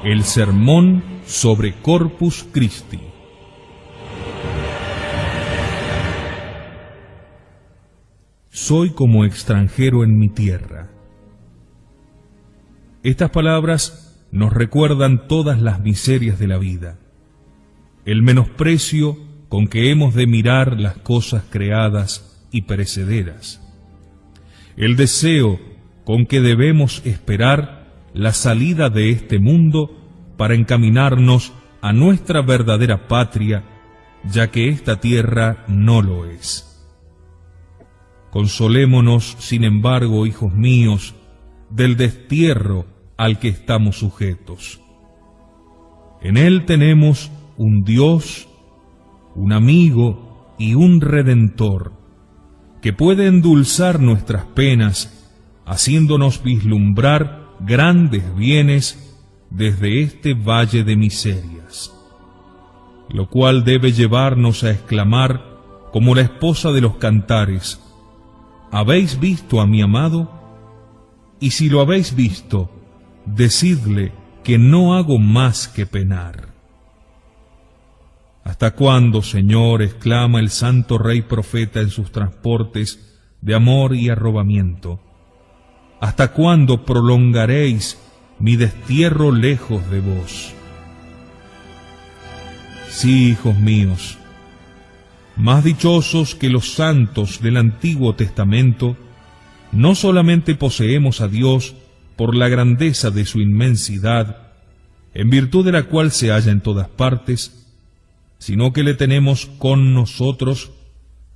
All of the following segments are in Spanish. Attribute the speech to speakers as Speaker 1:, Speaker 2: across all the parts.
Speaker 1: el sermón sobre Corpus Christi. Soy como extranjero en mi tierra. Estas palabras nos recuerdan todas las miserias de la vida, el menosprecio con que hemos de mirar las cosas creadas y perecederas, el deseo con que debemos esperar la salida de este mundo para encaminarnos a nuestra verdadera patria, ya que esta tierra no lo es. Consolémonos, sin embargo, hijos míos, del destierro al que estamos sujetos. En él tenemos un Dios, un amigo y un Redentor, que puede endulzar nuestras penas, haciéndonos vislumbrar grandes bienes desde este valle de miserias, lo cual debe llevarnos a exclamar, como la esposa de los cantares: ¿habéis visto a mi amado? Y si lo habéis visto, decidle que no hago más que penar. ¿Hasta cuándo, Señor?, exclama el santo rey profeta en sus transportes de amor y arrobamiento. ¿Hasta cuándo prolongaréis mi destierro lejos de vos? Sí, hijos míos, más dichosos que los santos del Antiguo Testamento, no solamente poseemos a Dios por la grandeza de su inmensidad, en virtud de la cual se halla en todas partes, sino que le tenemos con nosotros,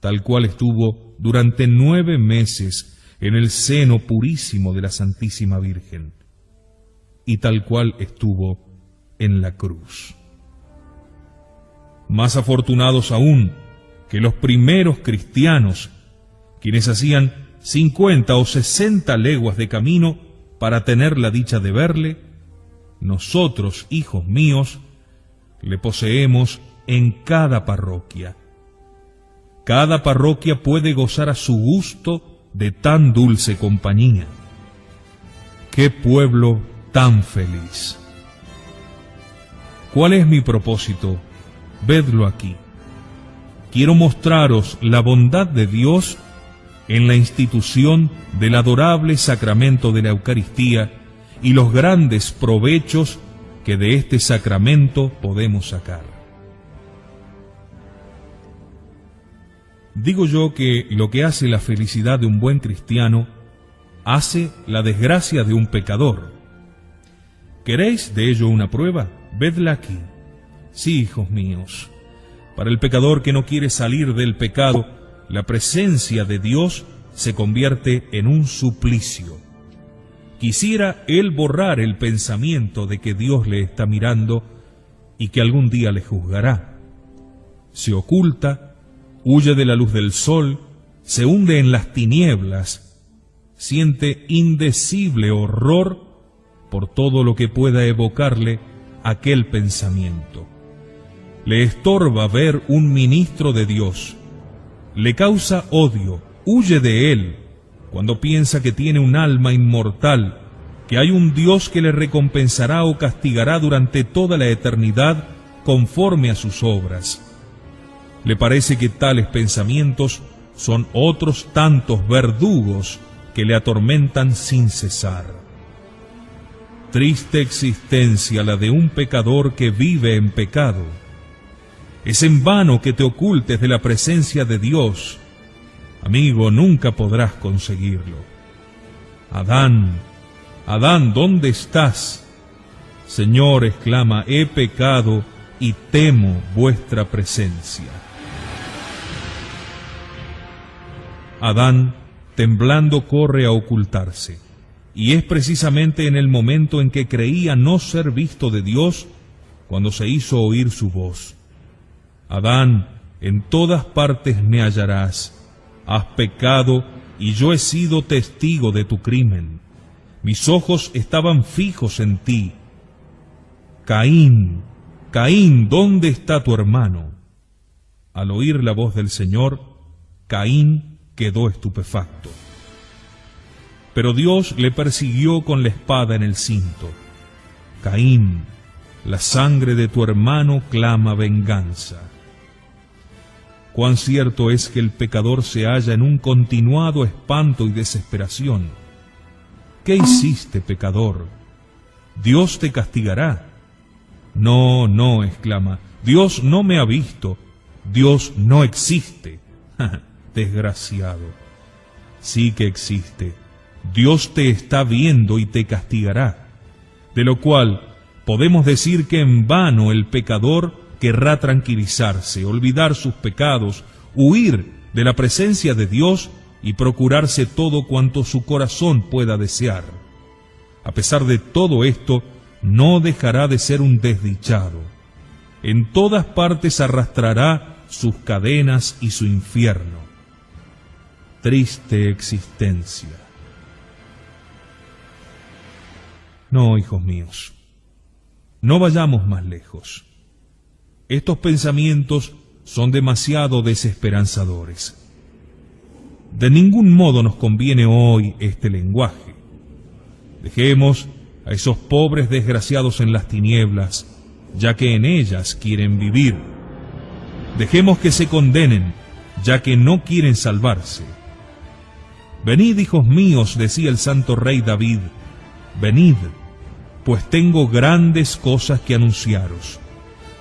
Speaker 1: tal cual estuvo durante 9 meses en el seno purísimo de la Santísima Virgen, y tal cual estuvo en la cruz. Más afortunados aún que los primeros cristianos, quienes hacían 50 o 60 leguas de camino para tener la dicha de verle, nosotros, hijos míos, le poseemos en cada parroquia. Cada parroquia puede gozar a su gusto de tan dulce compañía. ¡Qué pueblo tan feliz! ¿Cuál es mi propósito? Vedlo aquí. Quiero mostraros la bondad de Dios en la institución del adorable sacramento de la Eucaristía y los grandes provechos que de este sacramento podemos sacar. Digo yo que lo que hace la felicidad de un buen cristiano, hace la desgracia de un pecador. ¿Queréis de ello una prueba? Vedla aquí. Sí, hijos míos, para el pecador que no quiere salir del pecado, la presencia de Dios se convierte en un suplicio. Quisiera él borrar el pensamiento de que Dios le está mirando y que algún día le juzgará. Se oculta, huye de la luz del sol, se hunde en las tinieblas, siente indecible horror por todo lo que pueda evocarle aquel pensamiento. Le estorba ver un ministro de Dios, le causa odio, huye de él, cuando piensa que tiene un alma inmortal, que hay un Dios que le recompensará o castigará durante toda la eternidad conforme a sus obras. Le parece que tales pensamientos son otros tantos verdugos que le atormentan sin cesar. Triste existencia la de un pecador que vive en pecado. Es en vano que te ocultes de la presencia de Dios. Amigo, nunca podrás conseguirlo. Adán, Adán, ¿dónde estás? Señor, exclama, he pecado y temo vuestra presencia. Adán, temblando, corre a ocultarse, y es precisamente en el momento en que creía no ser visto de Dios, cuando se hizo oír su voz. Adán, en todas partes me hallarás. Has pecado y yo he sido testigo de tu crimen. Mis ojos estaban fijos en ti. Caín, Caín, ¿dónde está tu hermano? Al oír la voz del Señor, Caín quedó estupefacto. Pero Dios le persiguió con la espada en el cinto. Caín, la sangre de tu hermano clama venganza. Cuán cierto es que el pecador se halla en un continuado espanto y desesperación. ¿Qué hiciste, pecador? Dios te castigará. No, no, exclama, Dios no me ha visto, Dios no existe. Desgraciado. Sí que existe. Dios te está viendo y te castigará. De lo cual podemos decir que en vano el pecador querrá tranquilizarse, olvidar sus pecados, huir de la presencia de Dios y procurarse todo cuanto su corazón pueda desear. A pesar de todo esto, no dejará de ser un desdichado. En todas partes arrastrará sus cadenas y su infierno. Triste existencia. No, hijos míos, no vayamos más lejos. Estos pensamientos son demasiado desesperanzadores. De ningún modo nos conviene hoy este lenguaje. Dejemos a esos pobres desgraciados en las tinieblas, ya que en ellas quieren vivir. Dejemos que se condenen, ya que no quieren salvarse. Venid, hijos míos, decía el santo rey David, venid, pues tengo grandes cosas que anunciaros.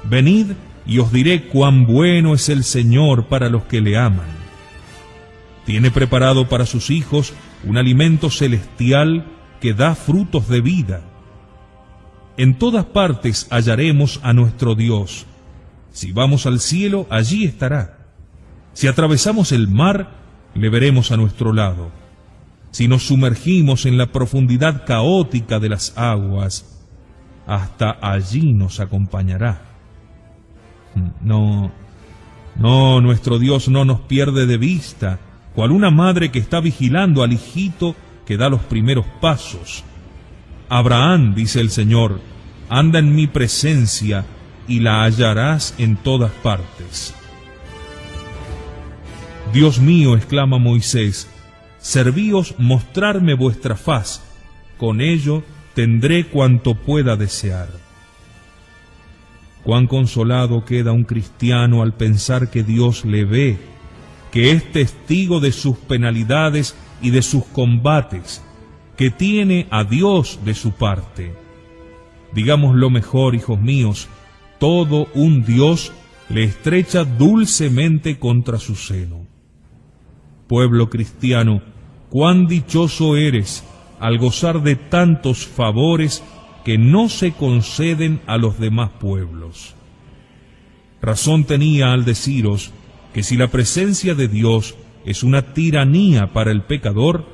Speaker 1: Venid y os diré cuán bueno es el Señor para los que le aman. Tiene preparado para sus hijos un alimento celestial que da frutos de vida. En todas partes hallaremos a nuestro Dios. Si vamos al cielo, allí estará. Si atravesamos el mar, le veremos a nuestro lado. Si nos sumergimos en la profundidad caótica de las aguas, hasta allí nos acompañará. No, nuestro Dios no nos pierde de vista, cual una madre que está vigilando al hijito que da los primeros pasos. Abraham, dice el Señor, anda en mi presencia y la hallarás en todas partes. Dios mío, exclama Moisés, servíos mostrarme vuestra faz, con ello tendré cuanto pueda desear. Cuán consolado queda un cristiano al pensar que Dios le ve, que es testigo de sus penalidades y de sus combates, que tiene a Dios de su parte. Digamos lo mejor, hijos míos, todo un Dios le estrecha dulcemente contra su seno. Pueblo cristiano, cuán dichoso eres al gozar de tantos favores que no se conceden a los demás pueblos. Razón tenía al deciros que si la presencia de Dios es una tiranía para el pecador,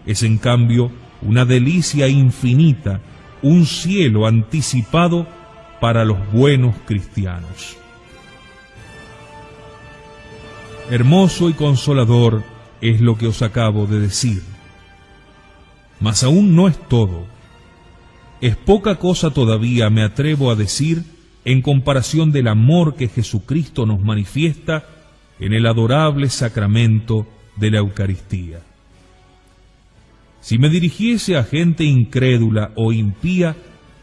Speaker 1: es en cambio una delicia infinita, un cielo anticipado para los buenos cristianos. Hermoso y consolador es lo que os acabo de decir. Mas aún no es todo. Es poca cosa todavía, me atrevo a decir, en comparación del amor que Jesucristo nos manifiesta en el adorable sacramento de la Eucaristía. Si me dirigiese a gente incrédula o impía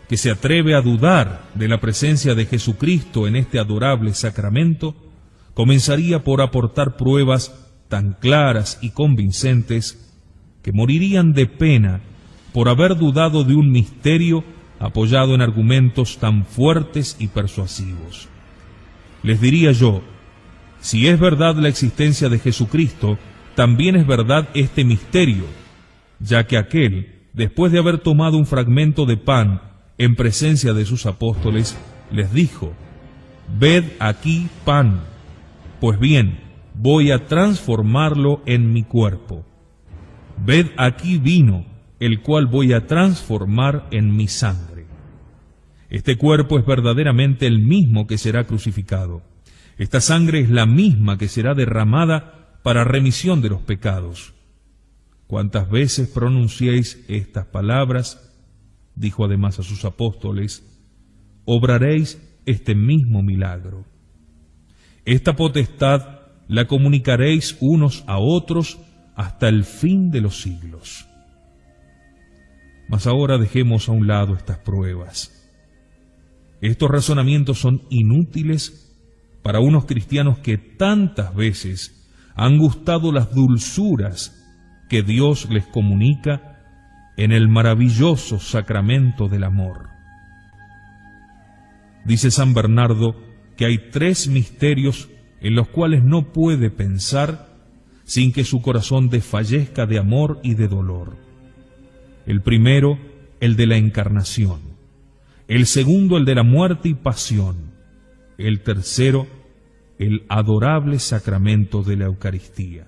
Speaker 1: que se atreve a dudar de la presencia de Jesucristo en este adorable sacramento, comenzaría por aportar pruebas tan claras y convincentes que morirían de pena por haber dudado de un misterio apoyado en argumentos tan fuertes y persuasivos. Les diría yo, si es verdad la existencia de Jesucristo, también es verdad este misterio, ya que aquel, después de haber tomado un fragmento de pan en presencia de sus apóstoles, les dijo, ved aquí pan, pues bien, voy a transformarlo en mi cuerpo. Ved aquí vino, el cual voy a transformar en mi sangre. Este cuerpo es verdaderamente el mismo que será crucificado. Esta sangre es la misma que será derramada para remisión de los pecados. Cuantas veces pronunciéis estas palabras, dijo además a sus apóstoles, obraréis este mismo milagro. Esta potestad la comunicaréis unos a otros hasta el fin de los siglos. Mas ahora dejemos a un lado estas pruebas. Estos razonamientos son inútiles para unos cristianos que tantas veces han gustado las dulzuras que Dios les comunica en el maravilloso sacramento del amor. Dice San Bernardo que hay 3 misterios en los cuales no puede pensar sin que su corazón desfallezca de amor y de dolor. El primero, el de la encarnación. El segundo, el de la muerte y pasión. El tercero, el adorable sacramento de la Eucaristía.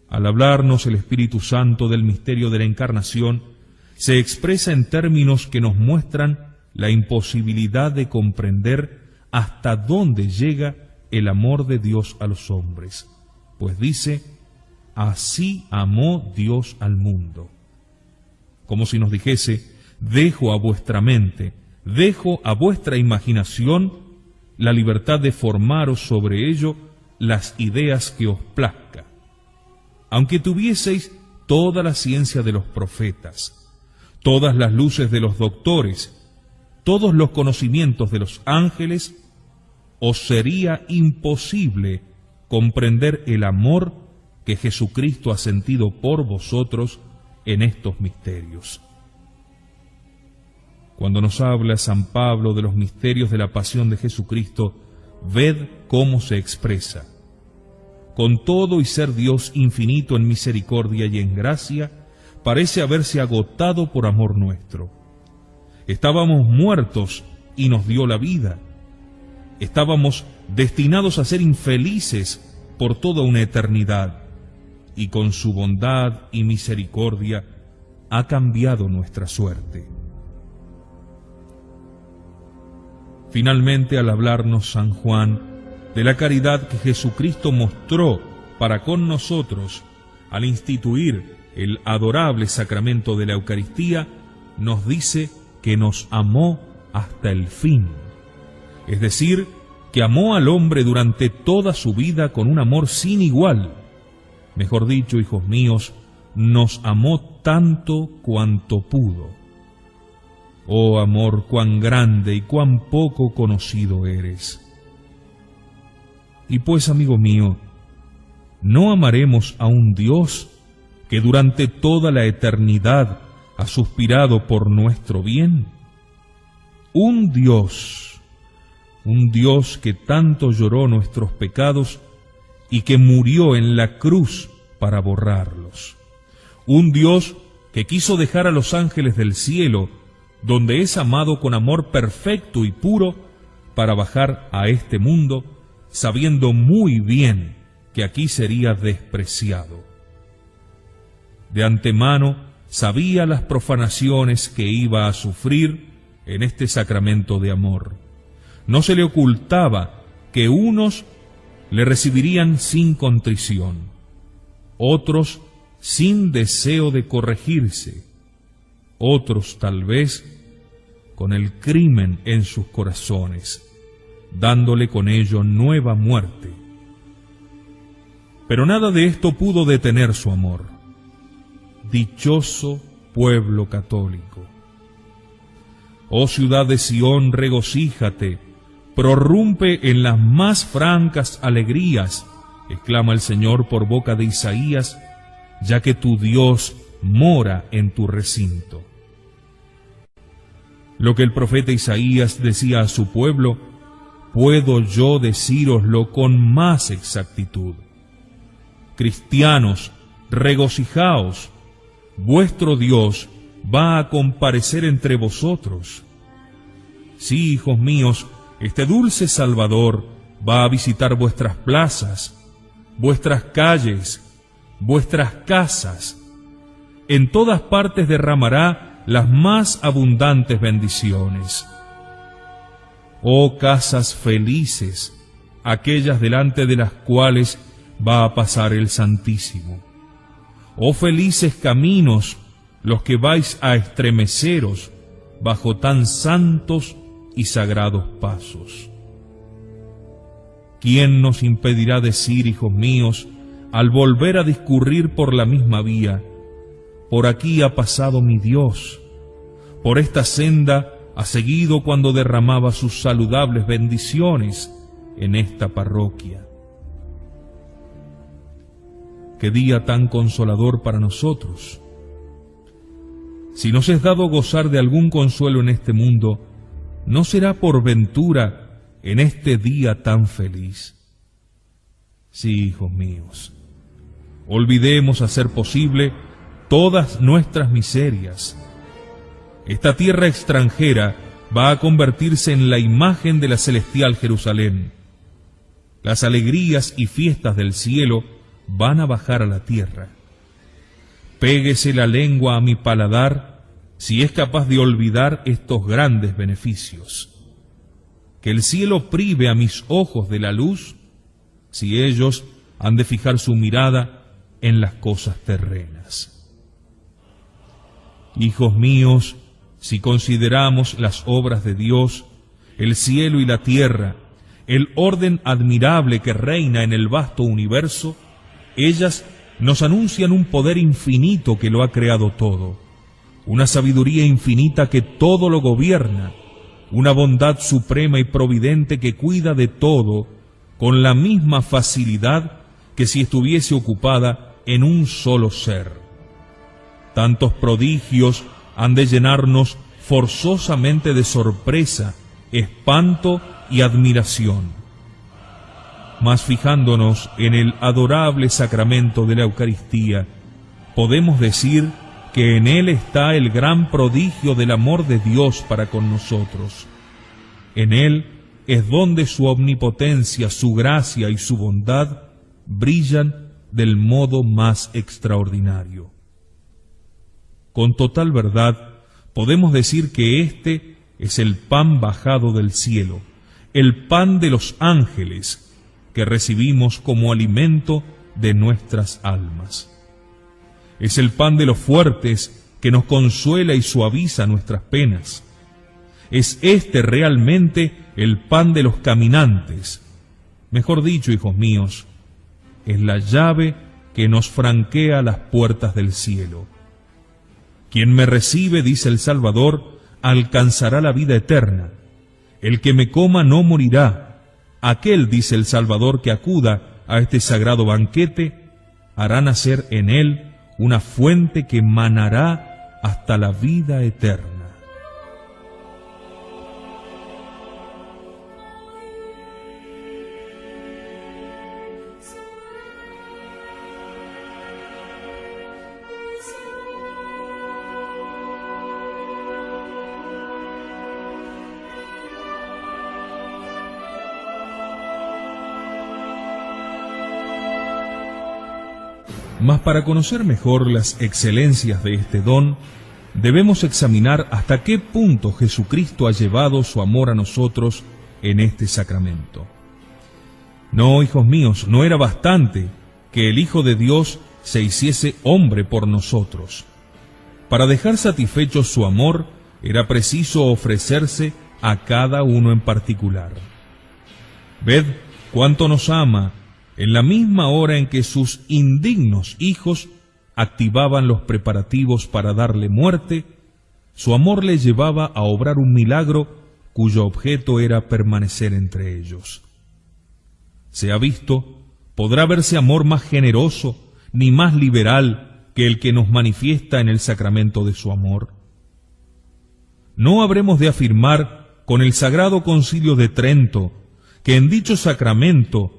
Speaker 1: Al hablarnos el Espíritu Santo del misterio de la encarnación, se expresa en términos que nos muestran la imposibilidad de comprender hasta dónde llega el amor de Dios a los hombres, pues dice, así amó Dios al mundo. Como si nos dijese, dejo a vuestra mente, dejo a vuestra imaginación la libertad de formaros sobre ello las ideas que os plazca. Aunque tuvieseis toda la ciencia de los profetas, todas las luces de los doctores, todos los conocimientos de los ángeles, os sería imposible comprender el amor que Jesucristo ha sentido por vosotros en estos misterios. Cuando nos habla San Pablo de los misterios de la pasión de Jesucristo, ved cómo se expresa. Con todo y ser Dios infinito en misericordia y en gracia, parece haberse agotado por amor nuestro. Estábamos muertos y nos dio la vida. Estábamos destinados a ser infelices por toda una eternidad, y con su bondad y misericordia ha cambiado nuestra suerte. Finalmente, al hablarnos San Juan de la caridad que Jesucristo mostró para con nosotros al instituir el adorable sacramento de la Eucaristía, nos dice que nos amó hasta el fin, es decir, que amó al hombre durante toda su vida con un amor sin igual. Mejor dicho, hijos míos, nos amó tanto cuanto pudo. Oh amor, cuán grande y cuán poco conocido eres. Y pues, amigo mío, ¿no amaremos a un Dios que durante toda la eternidad ha suspirado por nuestro bien? Un Dios que tanto lloró nuestros pecados y que murió en la cruz para borrarlos. Un Dios que quiso dejar a los ángeles del cielo, donde es amado con amor perfecto y puro, para bajar a este mundo, sabiendo muy bien que aquí sería despreciado. De antemano sabía las profanaciones que iba a sufrir en este sacramento de amor. No se le ocultaba que unos le recibirían sin contrición, otros sin deseo de corregirse, otros tal vez con el crimen en sus corazones, dándole con ello nueva muerte. Pero nada de esto pudo detener su amor. Dichoso pueblo católico. Oh ciudad de Sión, regocíjate, prorrumpe en las más francas alegrías, exclama el Señor por boca de Isaías, ya que tu Dios mora en tu recinto. Lo que el profeta Isaías decía a su pueblo, puedo yo decíroslo con más exactitud. Cristianos, regocijaos, vuestro Dios va a comparecer entre vosotros. Sí, hijos míos, este dulce Salvador va a visitar vuestras plazas, vuestras calles, vuestras casas. En todas partes derramará las más abundantes bendiciones. Oh casas felices, aquellas delante de las cuales va a pasar el Santísimo. Oh felices caminos, los que vais a estremeceros bajo tan santos y sagrados pasos. ¿Quién nos impedirá decir, hijos míos, al volver a discurrir por la misma vía, por aquí ha pasado mi Dios, por esta senda ha seguido cuando derramaba sus saludables bendiciones en esta parroquia. Qué día tan consolador para nosotros. Si nos es dado gozar de algún consuelo en este mundo, ¿no será por ventura en este día tan feliz? Sí, hijos míos, olvidemos hacer posible todas nuestras miserias. Esta tierra extranjera va a convertirse en la imagen de la celestial Jerusalén. Las alegrías y fiestas del cielo van a bajar a la tierra. Péguese la lengua a mi paladar si es capaz de olvidar estos grandes beneficios. Que el cielo prive a mis ojos de la luz si ellos han de fijar su mirada en las cosas terrenas. Hijos míos, si consideramos las obras de Dios, el cielo y la tierra, el orden admirable que reina en el vasto universo, ellas nos anuncian un poder infinito que lo ha creado todo, una sabiduría infinita que todo lo gobierna, una bondad suprema y providente que cuida de todo con la misma facilidad que si estuviese ocupada en un solo ser. Tantos prodigios han de llenarnos forzosamente de sorpresa, espanto y admiración. Mas fijándonos en el adorable sacramento de la Eucaristía, podemos decir que en él está el gran prodigio del amor de Dios para con nosotros. En él es donde su omnipotencia, su gracia y su bondad brillan del modo más extraordinario. Con total verdad, podemos decir que este es el pan bajado del cielo, el pan de los ángeles, que recibimos como alimento de nuestras almas. Es el pan de los fuertes que nos consuela y suaviza nuestras penas. Es este realmente el pan de los caminantes. Mejor dicho, hijos míos, es la llave que nos franquea las puertas del cielo. Quien me recibe, dice el Salvador, alcanzará la vida eterna. El que me coma no morirá. Aquel, dice el Salvador, que acuda a este sagrado banquete, hará nacer en él una fuente que manará hasta la vida eterna. Mas para conocer mejor las excelencias de este don, debemos examinar hasta qué punto Jesucristo ha llevado su amor a nosotros en este sacramento. No, hijos míos, no era bastante que el Hijo de Dios se hiciese hombre por nosotros. Para dejar satisfecho su amor, era preciso ofrecerse a cada uno en particular. Ved cuánto nos ama en la misma hora en que sus indignos hijos activaban los preparativos para darle muerte. Su amor le llevaba a obrar un milagro cuyo objeto era permanecer entre ellos. Se ha visto, podrá verse amor más generoso ni más liberal que el que nos manifiesta en el sacramento de su amor. No habremos de afirmar con el Sagrado Concilio de Trento que en dicho sacramento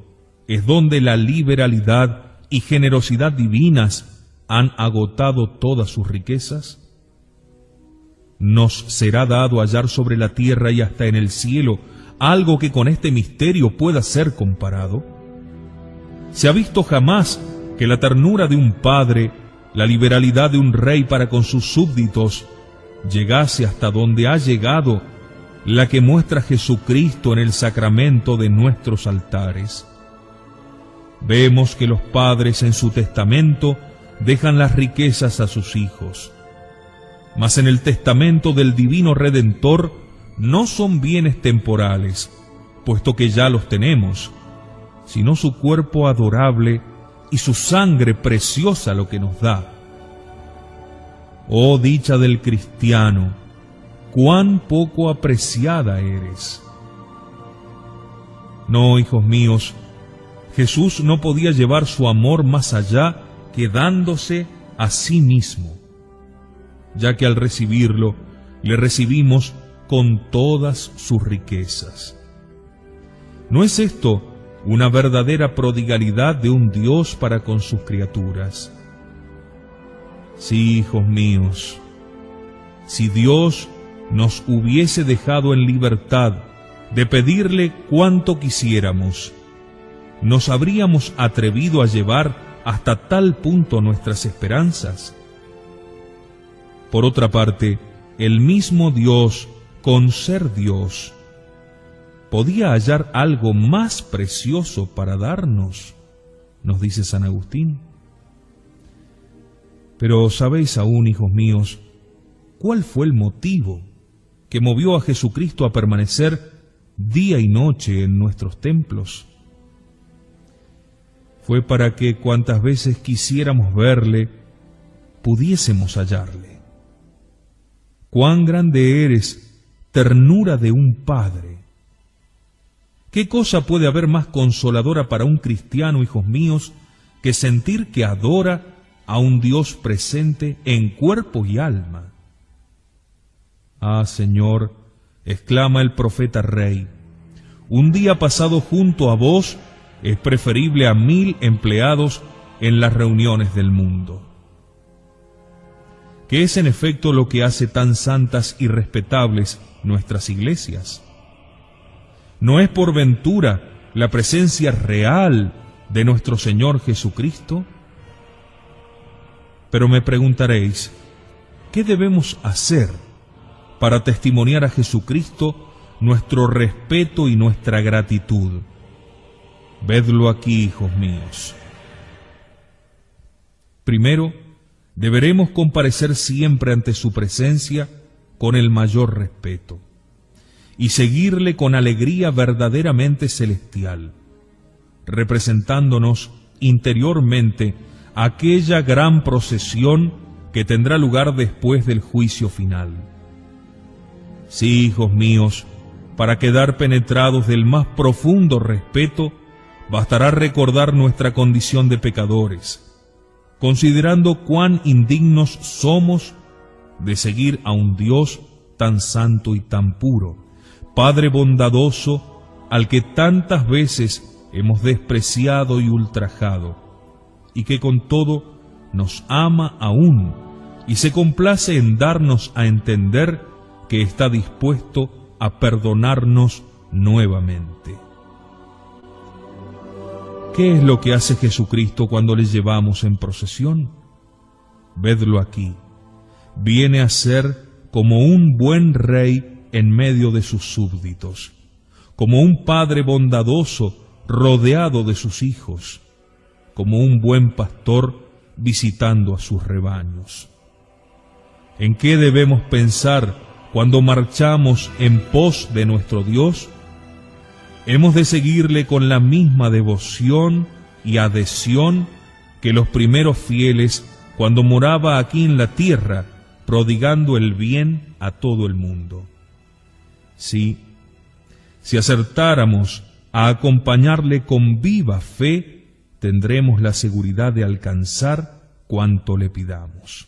Speaker 1: es donde la liberalidad y generosidad divinas han agotado todas sus riquezas? ¿Nos será dado hallar sobre la tierra y hasta en el cielo algo que con este misterio pueda ser comparado? ¿Se ha visto jamás que la ternura de un padre, la liberalidad de un rey para con sus súbditos, llegase hasta donde ha llegado la que muestra Jesucristo en el sacramento de nuestros altares? Vemos que los padres en su testamento dejan las riquezas a sus hijos, mas en el testamento del Divino Redentor no son bienes temporales, puesto que ya los tenemos, sino su cuerpo adorable y su sangre preciosa lo que nos da. Oh dicha del cristiano, cuán poco apreciada eres. No, hijos míos, Jesús no podía llevar su amor más allá que dándose a sí mismo, ya que al recibirlo, le recibimos con todas sus riquezas. ¿No es esto una verdadera prodigalidad de un Dios para con sus criaturas? Sí, hijos míos, si Dios nos hubiese dejado en libertad de pedirle cuanto quisiéramos, ¿nos habríamos atrevido a llevar hasta tal punto nuestras esperanzas? Por otra parte, el mismo Dios, con ser Dios, ¿podía hallar algo más precioso para darnos?, nos dice San Agustín. Pero ¿sabéis aún, hijos míos, cuál fue el motivo que movió a Jesucristo a permanecer día y noche en nuestros templos? Fue para que cuantas veces quisiéramos verle, pudiésemos hallarle. ¡Cuán grande eres, ternura de un Padre! ¿Qué cosa puede haber más consoladora para un cristiano, hijos míos, que sentir que adora a un Dios presente en cuerpo y alma? Ah, Señor, exclama el profeta Rey, un día pasado junto a vos es preferible a 1000 empleados en las reuniones del mundo. ¿Qué es en efecto lo que hace tan santas y respetables nuestras iglesias? ¿No es por ventura la presencia real de nuestro Señor Jesucristo? Pero me preguntaréis, ¿qué debemos hacer para testimoniar a Jesucristo nuestro respeto y nuestra gratitud? Vedlo aquí, hijos míos. Primero, deberemos comparecer siempre ante su presencia con el mayor respeto y seguirle con alegría verdaderamente celestial, representándonos interiormente aquella gran procesión que tendrá lugar después del juicio final. Sí, hijos míos, para quedar penetrados del más profundo respeto, bastará recordar nuestra condición de pecadores, considerando cuán indignos somos de seguir a un Dios tan santo y tan puro, Padre bondadoso, al que tantas veces hemos despreciado y ultrajado, y que con todo nos ama aún, y se complace en darnos a entender que está dispuesto a perdonarnos nuevamente. ¿Qué es lo que hace Jesucristo cuando le llevamos en procesión? Vedlo aquí. Viene a ser como un buen rey en medio de sus súbditos, como un padre bondadoso rodeado de sus hijos, como un buen pastor visitando a sus rebaños. ¿En qué debemos pensar cuando marchamos en pos de nuestro Dios? Hemos de seguirle con la misma devoción y adhesión que los primeros fieles cuando moraba aquí en la tierra, prodigando el bien a todo el mundo. Sí, si acertáramos a acompañarle con viva fe, tendremos la seguridad de alcanzar cuanto le pidamos.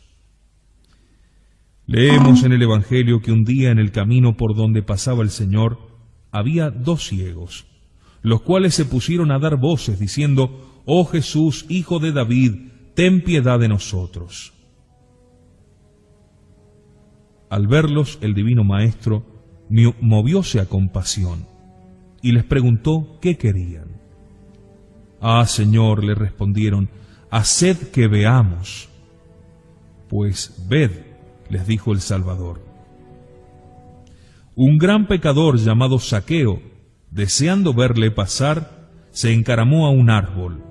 Speaker 1: Leemos en el Evangelio que un día en el camino por donde pasaba el Señor había 2 ciegos, los cuales se pusieron a dar voces diciendo: «Oh Jesús, Hijo de David, ten piedad de nosotros». Al verlos, el Divino Maestro movióse a compasión y les preguntó qué querían. «Ah, Señor», le respondieron, «haced que veamos». «Pues ved», les dijo el Salvador. Un gran pecador llamado Zaqueo, deseando verle pasar, se encaramó a un árbol.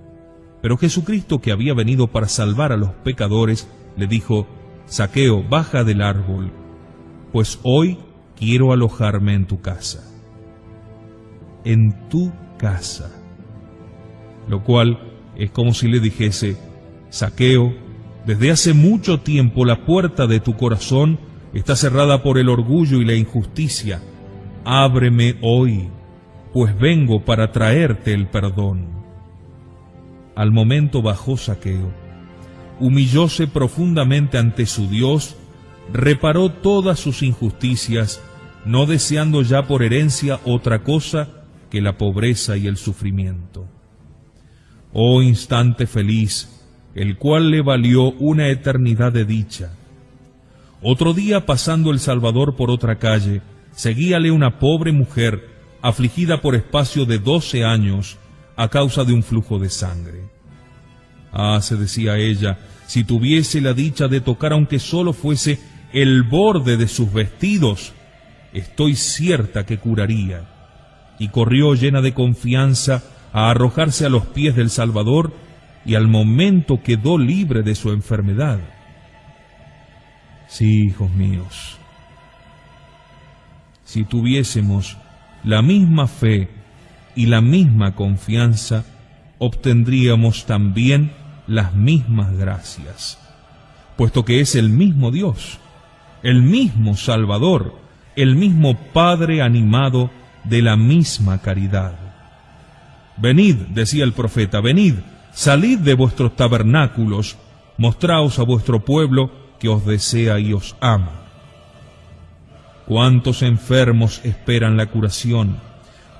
Speaker 1: Pero Jesucristo, que había venido para salvar a los pecadores, le dijo: «Zaqueo, baja del árbol, pues hoy quiero alojarme en tu casa». En tu casa. Lo cual es como si le dijese: «Zaqueo, desde hace mucho tiempo la puerta de tu corazón está cerrada por el orgullo y la injusticia. Ábreme hoy, pues vengo para traerte el perdón. Al momento bajó Zaqueo, humillóse profundamente ante su Dios, reparó todas sus injusticias, no deseando ya por herencia otra cosa que la pobreza y el sufrimiento. Oh instante feliz, el cual le valió una eternidad de dicha. Otro día, pasando el Salvador por otra calle, seguíale una pobre mujer, afligida por espacio de 12 años, a causa de un flujo de sangre. Ah, se decía ella, si tuviese la dicha de tocar aunque solo fuese el borde de sus vestidos, estoy cierta que curaría. Y corrió llena de confianza a arrojarse a los pies del Salvador, y al momento quedó libre de su enfermedad. Sí, hijos míos, si tuviésemos la misma fe y la misma confianza, obtendríamos también las mismas gracias, puesto que es el mismo Dios, el mismo Salvador, el mismo Padre animado de la misma caridad. Venid, decía el profeta, venid, salid de vuestros tabernáculos, mostraos a vuestro pueblo que os desea y os ama. ¿Cuántos enfermos esperan la curación?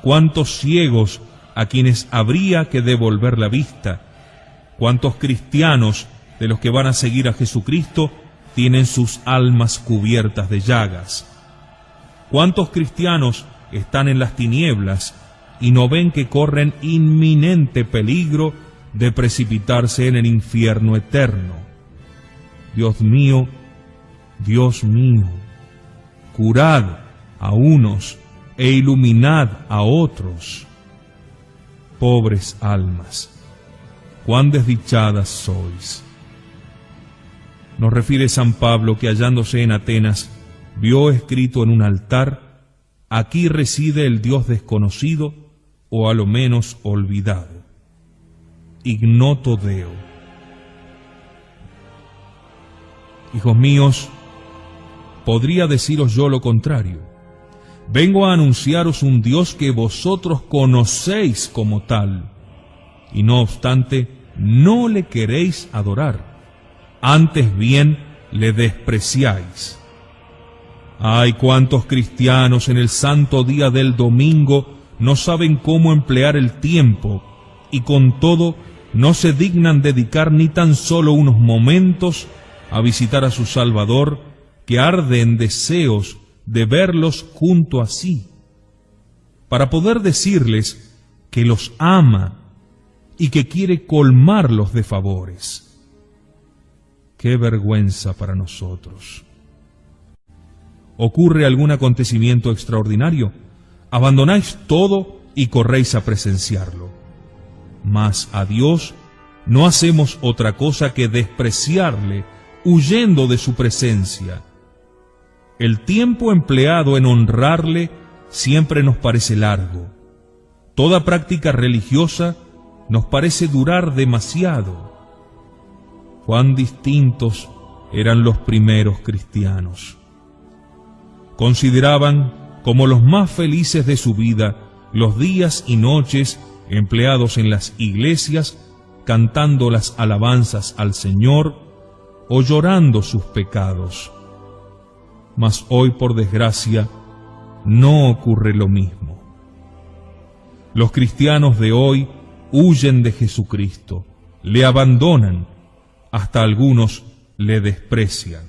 Speaker 1: ¿Cuántos ciegos a quienes habría que devolver la vista? ¿Cuántos cristianos de los que van a seguir a Jesucristo tienen sus almas cubiertas de llagas? ¿Cuántos cristianos están en las tinieblas y no ven que corren inminente peligro de precipitarse en el infierno eterno? Dios mío, curad a unos e iluminad a otros. Pobres almas, cuán desdichadas sois. Nos refiere San Pablo que, hallándose en Atenas, vio escrito en un altar: aquí reside el Dios desconocido, o a lo menos olvidado, ignoto Deo. Hijos míos, podría deciros yo lo contrario. Vengo a anunciaros un Dios que vosotros conocéis como tal, y no obstante no le queréis adorar, antes bien le despreciáis. Ay, cuántos cristianos en el santo día del domingo no saben cómo emplear el tiempo, y con todo no se dignan dedicar ni tan solo unos momentos a visitar a su Salvador, que arde en deseos de verlos junto a sí, para poder decirles que los ama y que quiere colmarlos de favores. ¡Qué vergüenza para nosotros! ¿Ocurre algún acontecimiento extraordinario? Abandonáis todo y corréis a presenciarlo. Mas a Dios no hacemos otra cosa que despreciarle, huyendo de su presencia. El tiempo empleado en honrarle siempre nos parece largo. Toda práctica religiosa nos parece durar demasiado. Cuán distintos eran los primeros cristianos. Consideraban como los más felices de su vida los días y noches empleados en las iglesias, cantando las alabanzas al Señor o llorando sus pecados. Mas hoy, por desgracia, no ocurre lo mismo. Los cristianos de hoy huyen de Jesucristo, le abandonan, hasta algunos le desprecian.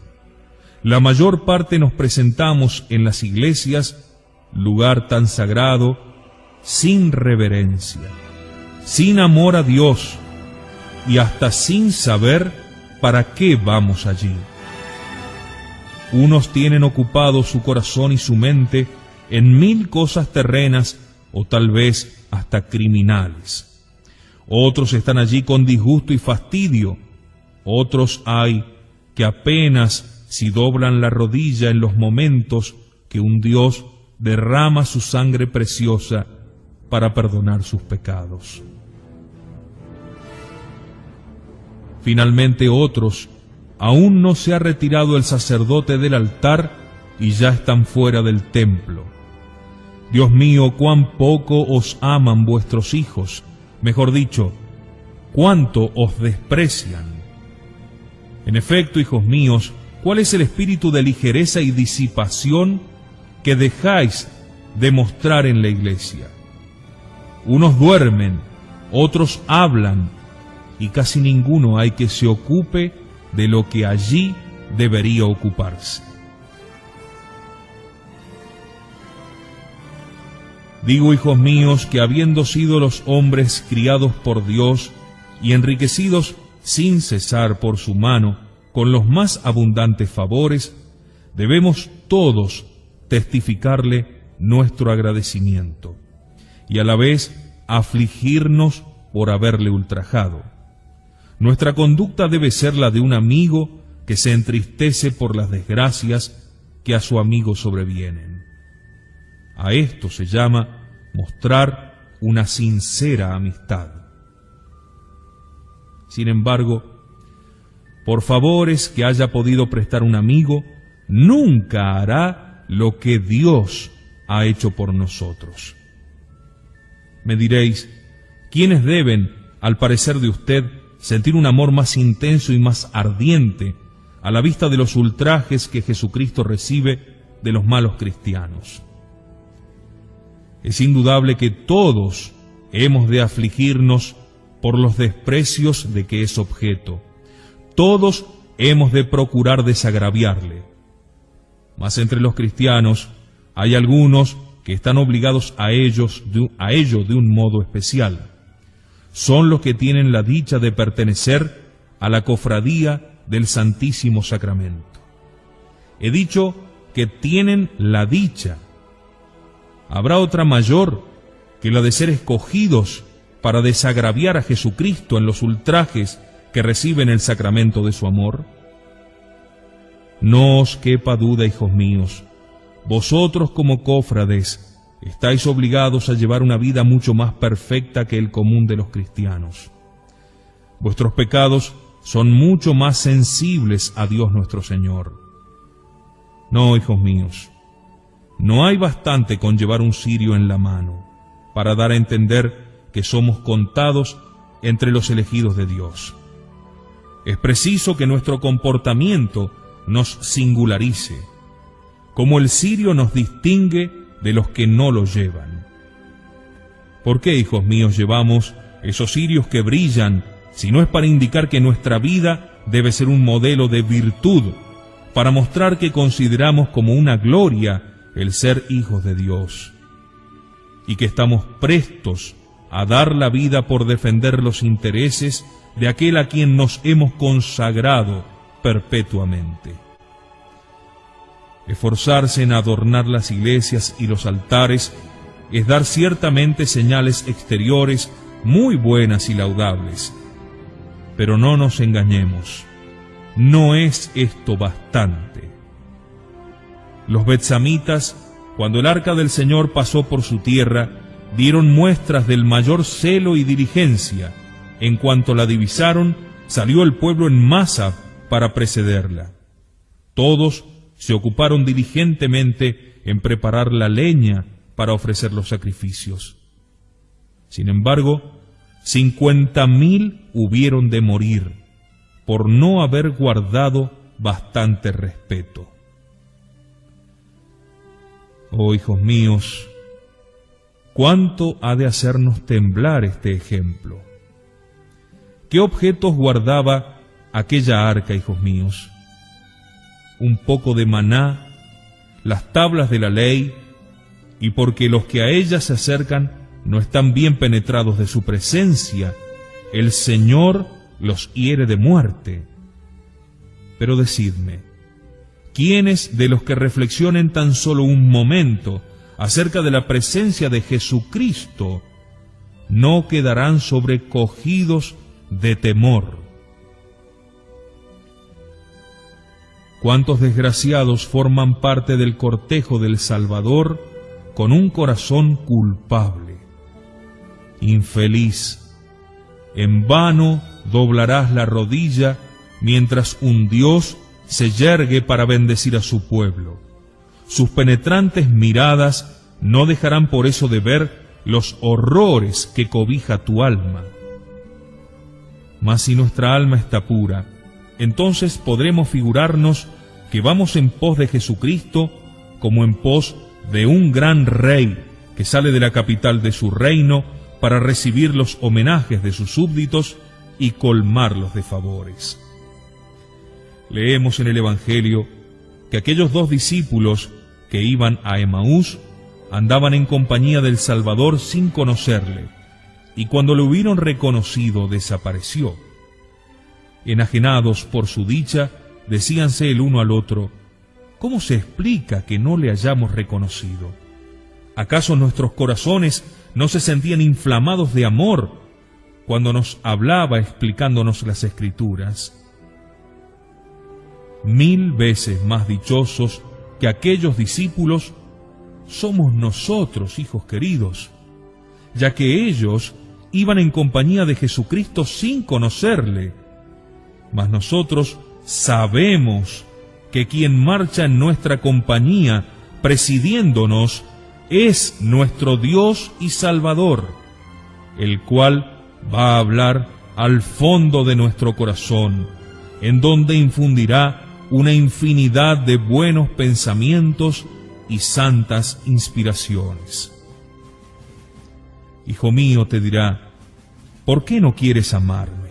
Speaker 1: La mayor parte nos presentamos en las iglesias, lugar tan sagrado, sin reverencia, sin amor a Dios y hasta sin saber para qué vamos allí. Unos tienen ocupado su corazón y su mente en 1000 cosas terrenas o tal vez hasta criminales. Otros están allí con disgusto y fastidio. Otros hay que apenas si doblan la rodilla en los momentos que un Dios derrama su sangre preciosa para perdonar sus pecados. Finalmente otros, aún no se ha retirado el sacerdote del altar y ya están fuera del templo. Dios mío, cuán poco os aman vuestros hijos, mejor dicho, cuánto os desprecian. En efecto, hijos míos, ¿cuál es el espíritu de ligereza y disipación que dejáis de mostrar en la iglesia? Unos duermen, otros hablan, y casi ninguno hay que se ocupe de lo que allí debería ocuparse. Digo, hijos míos, que habiendo sido los hombres criados por Dios y enriquecidos sin cesar por su mano con los más abundantes favores, debemos todos testificarle nuestro agradecimiento y a la vez afligirnos por haberle ultrajado. Nuestra conducta debe ser la de un amigo que se entristece por las desgracias que a su amigo sobrevienen. A esto se llama mostrar una sincera amistad. Sin embargo, por favores que haya podido prestar un amigo, nunca hará lo que Dios ha hecho por nosotros. Me diréis, ¿quiénes deben, al parecer de usted, sentir un amor más intenso y más ardiente a la vista de los ultrajes que Jesucristo recibe de los malos cristianos? Es indudable que todos hemos de afligirnos por los desprecios de que es objeto. Todos hemos de procurar desagraviarle. Mas entre los cristianos hay algunos que están obligados a ello de un modo especial. Son los que tienen la dicha de pertenecer a la cofradía del Santísimo Sacramento. He dicho que tienen la dicha. ¿Habrá otra mayor que la de ser escogidos para desagraviar a Jesucristo en los ultrajes que reciben el sacramento de su amor? No os quepa duda, hijos míos, vosotros como cofrades estáis obligados a llevar una vida mucho más perfecta que el común de los cristianos. Vuestros pecados son mucho más sensibles a Dios nuestro Señor. No, hijos míos, no hay bastante con llevar un cirio en la mano para dar a entender que somos contados entre los elegidos de Dios. Es preciso que nuestro comportamiento nos singularice, como el cirio nos distingue de los que no lo llevan. ¿Por qué, hijos míos, llevamos esos cirios que brillan, si no es para indicar que nuestra vida debe ser un modelo de virtud, para mostrar que consideramos como una gloria el ser hijos de Dios, y que estamos prestos a dar la vida por defender los intereses de aquel a quien nos hemos consagrado perpetuamente? Esforzarse en adornar las iglesias y los altares es dar ciertamente señales exteriores muy buenas y laudables. Pero no nos engañemos, no es esto bastante. Los betsamitas, cuando el arca del Señor pasó por su tierra, dieron muestras del mayor celo y diligencia. En cuanto la divisaron, salió el pueblo en masa para precederla. Todos se ocuparon diligentemente en preparar la leña para ofrecer los sacrificios. Sin embargo, 50.000 hubieron de morir por no haber guardado bastante respeto. Oh, hijos míos, ¿cuánto ha de hacernos temblar este ejemplo? ¿Qué objetos guardaba aquella arca, hijos míos? Un poco de maná, las tablas de la ley, y porque los que a ella se acercan no están bien penetrados de su presencia, el Señor los hiere de muerte. Pero decidme, ¿quiénes de los que reflexionen tan solo un momento acerca de la presencia de Jesucristo no quedarán sobrecogidos de temor? ¿Cuántos desgraciados forman parte del cortejo del Salvador con un corazón culpable? Infeliz, en vano doblarás la rodilla mientras un Dios se yergue para bendecir a su pueblo. Sus penetrantes miradas no dejarán por eso de ver los horrores que cobija tu alma. Mas si nuestra alma está pura, entonces podremos figurarnos que vamos en pos de Jesucristo como en pos de un gran rey que sale de la capital de su reino para recibir los homenajes de sus súbditos y colmarlos de favores. Leemos en el Evangelio que aquellos 2 discípulos que iban a Emaús andaban en compañía del Salvador sin conocerle, y cuando lo hubieron reconocido desapareció. Enajenados por su dicha, decíanse el uno al otro: ¿cómo se explica que no le hayamos reconocido? ¿Acaso nuestros corazones no se sentían inflamados de amor cuando nos hablaba explicándonos las Escrituras? 1000 veces más dichosos que aquellos discípulos somos nosotros, hijos queridos, ya que ellos iban en compañía de Jesucristo sin conocerle, mas nosotros sabemos que quien marcha en nuestra compañía, presidiéndonos, es nuestro Dios y Salvador, el cual va a hablar al fondo de nuestro corazón, en donde infundirá una infinidad de buenos pensamientos y santas inspiraciones. Hijo mío, te dirá: ¿por qué no quieres amarme?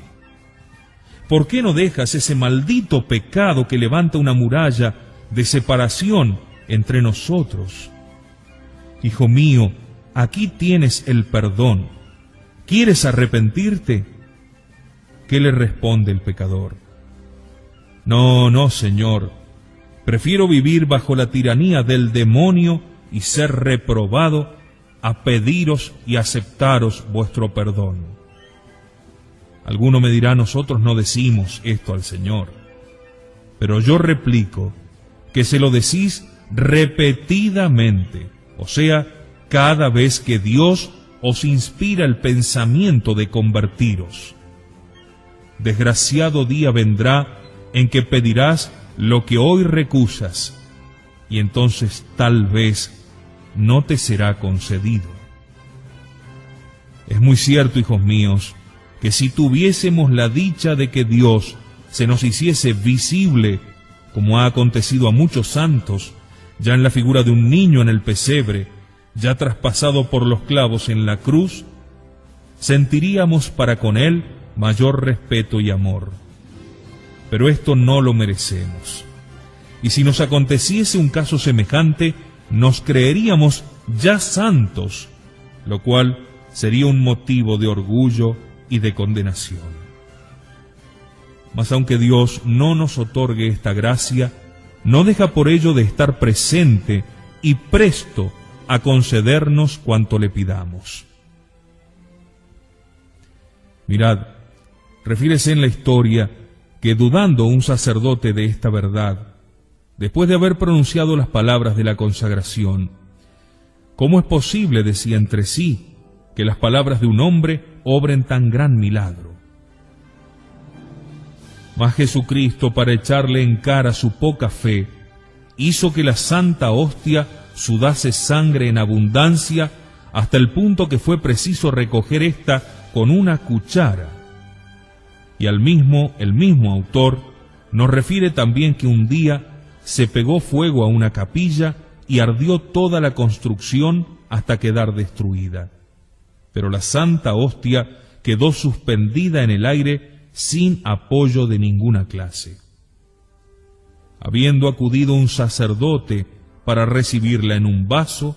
Speaker 1: ¿Por qué no dejas ese maldito pecado que levanta una muralla de separación entre nosotros? Hijo mío, aquí tienes el perdón. ¿Quieres arrepentirte? ¿Qué le responde el pecador? No, no, Señor. Prefiero vivir bajo la tiranía del demonio y ser reprobado a pediros y aceptaros vuestro perdón. Alguno me dirá: nosotros no decimos esto al Señor. Pero yo replico que se lo decís repetidamente, o sea, cada vez que Dios os inspira el pensamiento de convertiros. Desgraciado día vendrá en que pedirás lo que hoy recusas, y entonces tal vez no te será concedido. Es muy cierto, hijos míos, que si tuviésemos la dicha de que Dios se nos hiciese visible, como ha acontecido a muchos santos, ya en la figura de un niño en el pesebre, ya traspasado por los clavos en la cruz, sentiríamos para con Él mayor respeto y amor. Pero esto no lo merecemos. Y si nos aconteciese un caso semejante, nos creeríamos ya santos, lo cual sería un motivo de orgullo y de condenación. Mas aunque Dios no nos otorgue esta gracia, no deja por ello de estar presente y presto a concedernos cuanto le pidamos. Mirad, refírese en la historia que, dudando un sacerdote de esta verdad, después de haber pronunciado las palabras de la consagración, ¿cómo es posible, decía entre sí, que las palabras de un hombre obren tan gran milagro? Mas Jesucristo, para echarle en cara su poca fe, hizo que la santa hostia sudase sangre en abundancia, hasta el punto que fue preciso recoger ésta con una cuchara. Y el mismo autor nos refiere también que un día se pegó fuego a una capilla y ardió toda la construcción hasta quedar destruida. Pero la santa hostia quedó suspendida en el aire sin apoyo de ninguna clase. Habiendo acudido un sacerdote para recibirla en un vaso,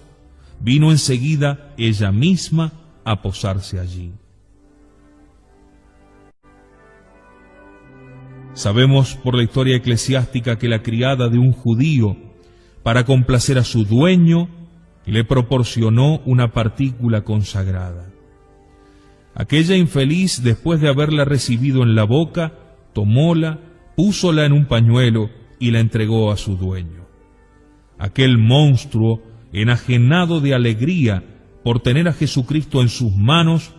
Speaker 1: vino enseguida ella misma a posarse allí. Sabemos por la historia eclesiástica que la criada de un judío, para complacer a su dueño, le proporcionó una partícula consagrada. Aquella infeliz, después de haberla recibido en la boca, tomóla, púsola en un pañuelo y la entregó a su dueño. Aquel monstruo, enajenado de alegría por tener a Jesucristo en sus manos,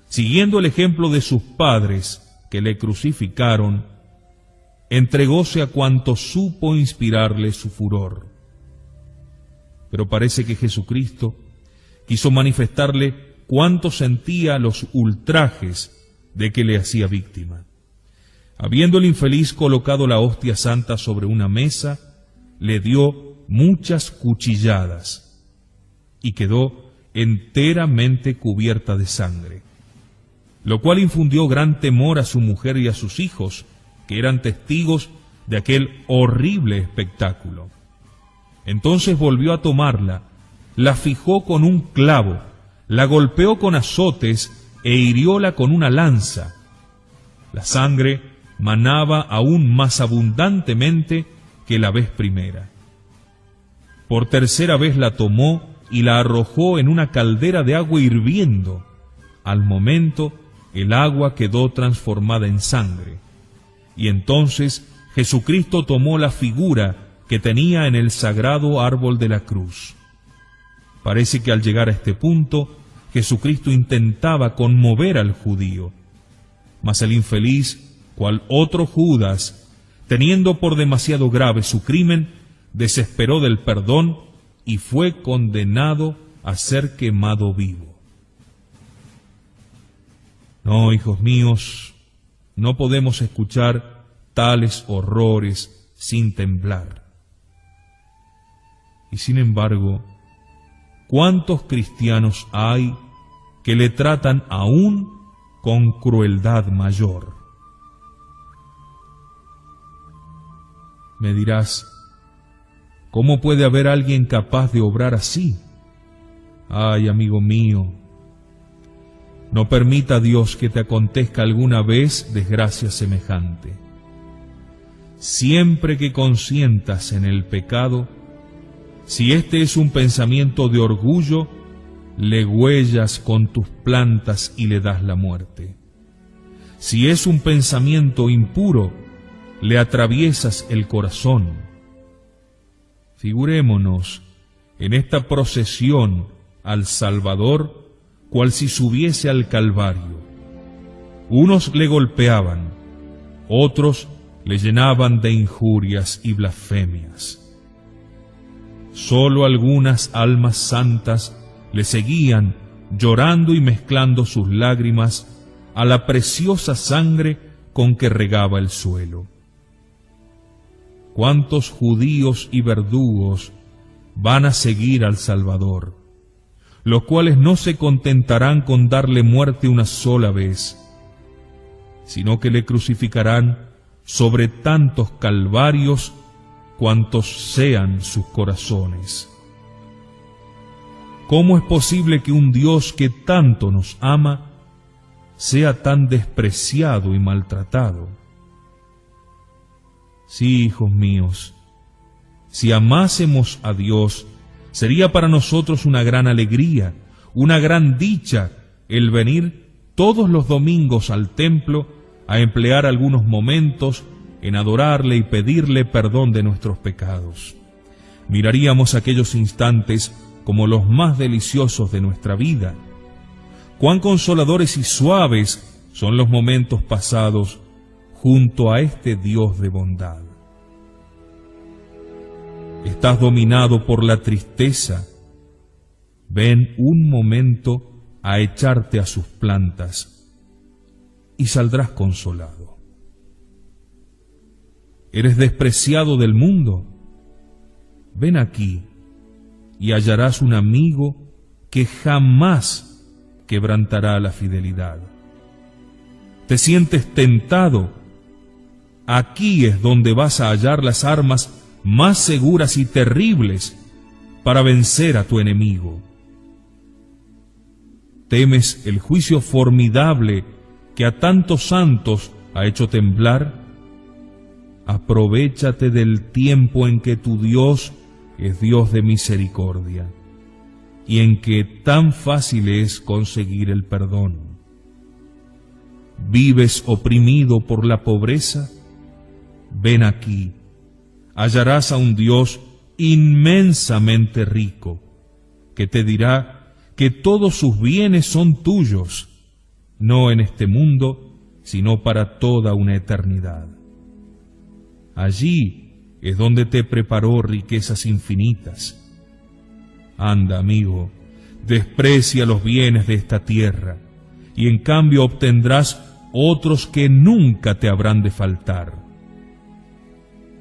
Speaker 1: siguiendo el ejemplo de sus padres que le crucificaron, entregóse a cuanto supo inspirarle su furor. Pero parece que Jesucristo quiso manifestarle cuánto sentía los ultrajes de que le hacía víctima. Habiendo el infeliz colocado la hostia santa sobre una mesa, le dio muchas cuchilladas y quedó enteramente cubierta de sangre, lo cual infundió gran temor a su mujer y a sus hijos, que eran testigos de aquel horrible espectáculo. Entonces volvió a tomarla, la fijó con un clavo, la golpeó con azotes e hirióla con una lanza. La sangre manaba aún más abundantemente que la vez primera. Por tercera vez la tomó y la arrojó en una caldera de agua hirviendo. Al momento, el agua quedó transformada en sangre. Y entonces Jesucristo tomó la figura que tenía en el sagrado árbol de la cruz. Parece que al llegar a este punto, Jesucristo intentaba conmover al judío, mas el infeliz, cual otro Judas, teniendo por demasiado grave su crimen, desesperó del perdón y fue condenado a ser quemado vivo. No, hijos míos, no podemos escuchar tales horrores sin temblar. Y sin embargo, ¿cuántos cristianos hay que le tratan aún con crueldad mayor? Me dirás, ¿cómo puede haber alguien capaz de obrar así? Ay, amigo mío, no permita Dios que te acontezca alguna vez desgracia semejante. Siempre que consientas en el pecado, si este es un pensamiento de orgullo, le huellas con tus plantas y le das la muerte. Si es un pensamiento impuro, le atraviesas el corazón. Figurémonos en esta procesión al Salvador, cual si subiese al Calvario. Unos le golpeaban, otros le llenaban de injurias y blasfemias. Sólo algunas almas santas le seguían, llorando y mezclando sus lágrimas a la preciosa sangre con que regaba el suelo. ¿Cuántos judíos y verdugos van a seguir al Salvador, los cuales no se contentarán con darle muerte una sola vez, sino que le crucificarán sobre tantos calvarios cuantos sean sus corazones? ¿Cómo es posible que un Dios que tanto nos ama sea tan despreciado y maltratado? Sí, hijos míos, si amásemos a Dios, sería para nosotros una gran alegría, una gran dicha el venir todos los domingos al templo a emplear algunos momentos en adorarle y pedirle perdón de nuestros pecados. Miraríamos aquellos instantes como los más deliciosos de nuestra vida. Cuán consoladores y suaves son los momentos pasados junto a este Dios de bondad. ¿Estás dominado por la tristeza? Ven un momento a echarte a sus plantas y saldrás consolado. ¿Eres despreciado del mundo? Ven aquí y hallarás un amigo que jamás quebrantará la fidelidad. ¿Te sientes tentado? Aquí es donde vas a hallar las armas más seguras y terribles para vencer a tu enemigo. ¿Temes el juicio formidable que a tantos santos ha hecho temblar? Aprovéchate del tiempo en que tu Dios es Dios de misericordia y en que tan fácil es conseguir el perdón. ¿Vives oprimido por la pobreza? Ven aquí, hallarás a un Dios inmensamente rico, que te dirá que todos sus bienes son tuyos, no en este mundo, sino para toda una eternidad. allí es donde te preparó riquezas infinitas. Anda, amigo, desprecia los bienes de esta tierra, y en cambio obtendrás otros que nunca te habrán de faltar.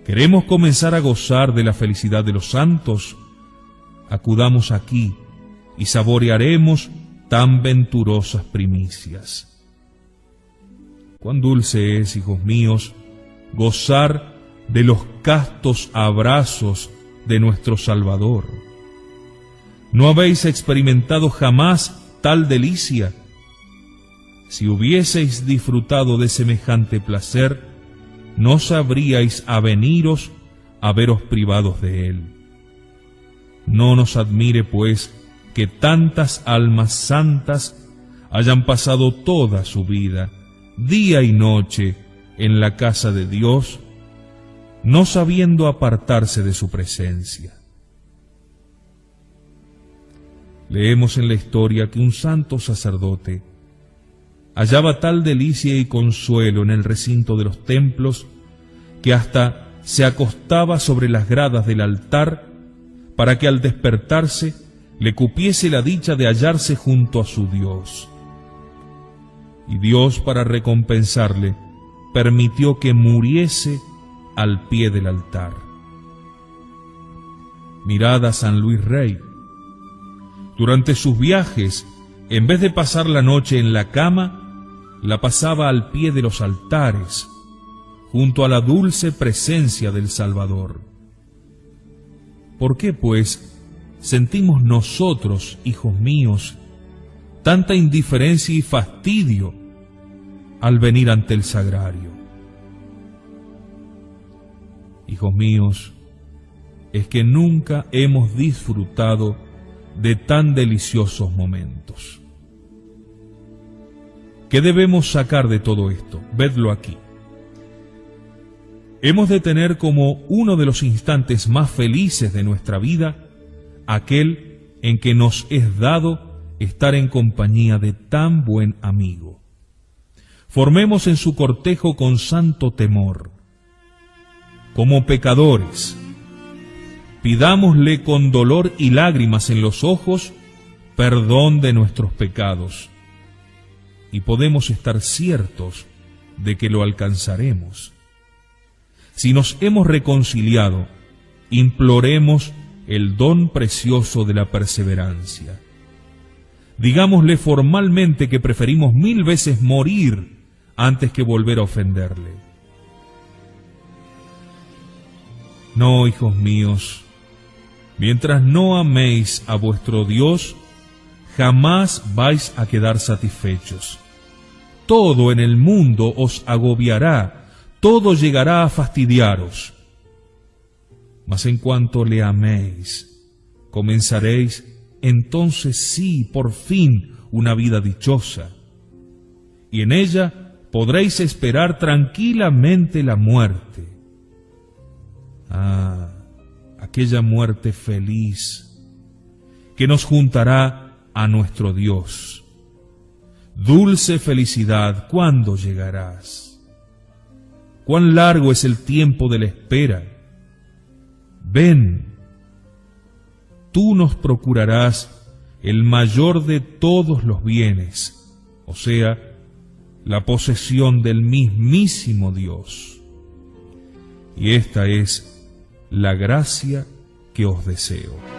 Speaker 1: ¿Queremos comenzar a gozar de la felicidad de los santos? Acudamos aquí y saborearemos tan venturosas primicias. Cuán dulce es, hijos míos, gozar de los castos abrazos de nuestro Salvador. ¿No habéis experimentado jamás tal delicia? Si hubieseis disfrutado de semejante placer, no sabríais aveniros a veros privados de él. No nos admire, pues, que tantas almas santas hayan pasado toda su vida, día y noche, en la casa de Dios, no sabiendo apartarse de su presencia. Leemos en la historia que un santo sacerdote hallaba tal delicia y consuelo en el recinto de los templos que hasta se acostaba sobre las gradas del altar para que al despertarse le cupiese la dicha de hallarse junto a su Dios. Y Dios, para recompensarle, permitió que muriese al pie del altar. Mirad a San Luis Rey. Durante sus viajes, en vez de pasar la noche en la cama, la pasaba al pie de los altares, junto a la dulce presencia del Salvador. ¿Por qué, pues, sentimos nosotros, hijos míos, tanta indiferencia y fastidio al venir ante el sagrario? Hijos míos, es que nunca hemos disfrutado de tan deliciosos momentos. ¿Qué debemos sacar de todo esto? Vedlo aquí. Hemos de tener como uno de los instantes más felices de nuestra vida aquel en que nos es dado estar en compañía de tan buen amigo. Formemos en su cortejo con santo temor. Como pecadores, pidámosle con dolor y lágrimas en los ojos perdón de nuestros pecados, y podemos estar ciertos de que lo alcanzaremos. Si nos hemos reconciliado, imploremos el don precioso de la perseverancia. Digámosle formalmente que preferimos 1000 veces morir antes que volver a ofenderle. No, hijos míos, mientras no améis a vuestro Dios, jamás vais a quedar satisfechos. Todo en el mundo os agobiará, todo llegará a fastidiaros. Mas en cuanto le améis, comenzaréis entonces sí, por fin, una vida dichosa, y en ella podréis esperar tranquilamente la muerte. Ah, aquella muerte feliz que nos juntará a nuestro Dios. Dulce felicidad, ¿cuándo llegarás? ¿Cuán largo es el tiempo de la espera? Ven, tú nos procurarás el mayor de todos los bienes, o sea, la posesión del mismísimo Dios. Y esta es la gracia que os deseo.